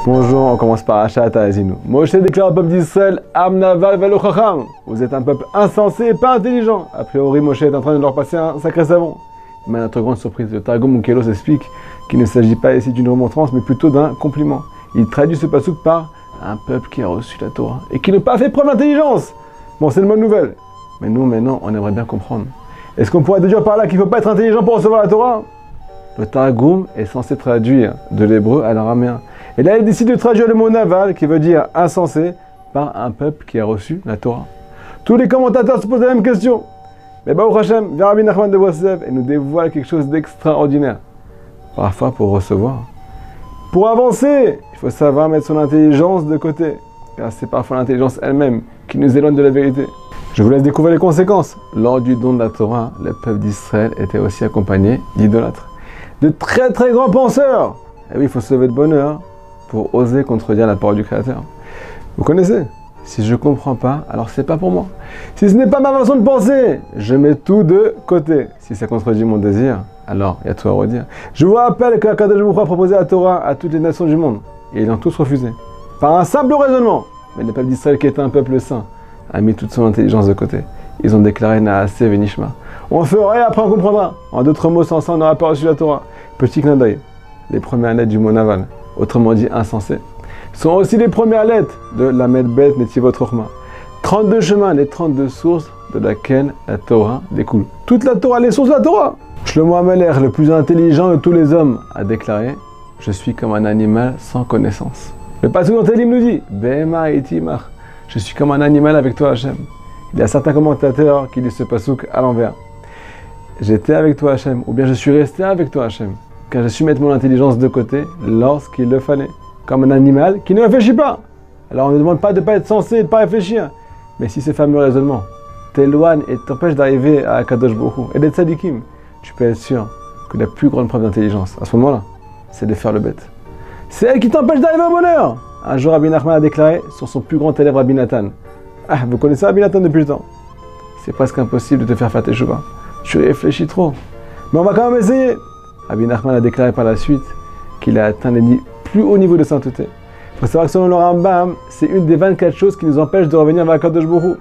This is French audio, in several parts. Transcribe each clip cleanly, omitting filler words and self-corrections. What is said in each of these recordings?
Bonjour, on commence par Achat Azinu. Moshe déclare au peuple d'Israël, Amnaval velo chacham. Vous êtes un peuple insensé et pas intelligent. A priori, Moshe est en train de leur passer un sacré savon. Mais à notre grande surprise, le Targum Onkelos explique qu'il ne s'agit pas ici d'une remontrance, mais plutôt d'un compliment. Il traduit ce passouk par un peuple qui a reçu la Torah et qui n'a pas fait preuve d'intelligence. Bon, c'est une bonne nouvelle. Mais nous, maintenant, on aimerait bien comprendre. Est-ce qu'on pourrait déduire par là qu'il ne faut pas être intelligent pour recevoir la Torah? Le Targum est censé traduire de l'hébreu à l'araméen. Et là, il décide de traduire le mot naval, qui veut dire insensé, par un peuple qui a reçu la Torah. Tous les commentateurs se posent la même question. Mais Baruch Hashem vient Rabbi Nachman de Breslev et nous dévoile quelque chose d'extraordinaire. Parfois, pour recevoir. Pour avancer, il faut savoir mettre son intelligence de côté. Car c'est parfois l'intelligence elle-même qui nous éloigne de la vérité. Je vous laisse découvrir les conséquences. Lors du don de la Torah, le peuple d'Israël était aussi accompagné d'idolâtres. De très très grands penseurs. Et oui, il faut se lever de bonne heure pour oser contredire la parole du Créateur. Vous connaissez? Si je ne comprends pas, alors c'est pas pour moi. Si ce n'est pas ma façon de penser, je mets tout de côté. Si ça contredit mon désir, alors il y a tout à redire. Je vous rappelle que Akadosh Baruch Hu a proposé la Torah à toutes les nations du monde. Et ils ont tous refusé. Par un simple raisonnement. Mais le peuple d'Israël, qui était un peuple saint, a mis toute son intelligence de côté. Ils ont déclaré Naaseh Venishma. On fera et après on comprendra. En d'autres mots, sans ça, on n'aura pas reçu la Torah. Petit clin d'œil. Les premières lettres du mot naval, autrement dit insensé, sont aussi les premières lettres de la Medbet Netivot Rochma. 32 chemins, les 32 sources de laquelle la Torah découle. Toute la Torah, les sources de la Torah. Shlomo Ameler, le plus intelligent de tous les hommes, a déclaré « Je suis comme un animal sans connaissance ». Le passouk dans Télim nous dit « Behema itimach » Je suis comme un animal avec toi, Hachem. Il y a certains commentateurs qui lisent ce passouk à l'envers. J'étais avec toi, Hachem, ou bien je suis resté avec toi, Hachem, car j'ai su mettre mon intelligence de côté lorsqu'il le fallait, comme un animal qui ne réfléchit pas. Alors on ne demande pas de ne pas être sensé et de ne pas réfléchir. Mais si ces fameux raisonnements t'éloignent et t'empêchent d'arriver à Akadosh Baruch Hu et d'être sadikim, tu peux être sûr que la plus grande preuve d'intelligence, à ce moment-là, c'est de faire le bête. C'est elle qui t'empêche d'arriver au bonheur. Un jour, Rabbi Nachman a déclaré sur son plus grand élève Rabbi Nathan. Ah, vous connaissez Rabbi Nathan depuis le temps. C'est presque impossible de te faire teshuva. Tu réfléchis trop. Mais on va quand même essayer. Rabbi Nachman a déclaré par la suite qu'il a atteint les plus hauts niveaux de sainteté. Il faut savoir que selon le Rambam, c'est une des 24 choses qui nous empêchent de revenir vers Akadosh Baruch Hu.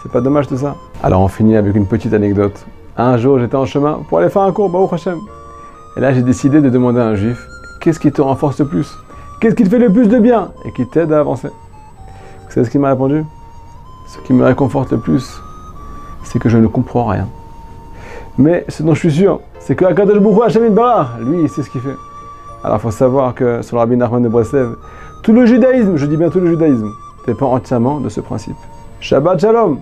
C'est pas dommage tout ça? Alors on finit avec une petite anecdote. Un jour, j'étais en chemin pour aller faire un cours, Baruch Hashem. Et là, j'ai décidé de demander à un juif, qu'est-ce qui te renforce le plus? Qu'est-ce qui te fait le plus de bien et qui t'aide à avancer? Vous savez ce qu'il m'a répondu? Ce qui me réconforte le plus, c'est que je ne comprends rien. Mais ce dont je suis sûr, c'est que Akadosh Baruch Hu Hashem Yitbarach, lui, il sait ce qu'il fait. Alors il faut savoir que sur le Rabbi Nachman de Breslev, tout le judaïsme, je dis bien tout le judaïsme, dépend entièrement de ce principe. Shabbat Shalom!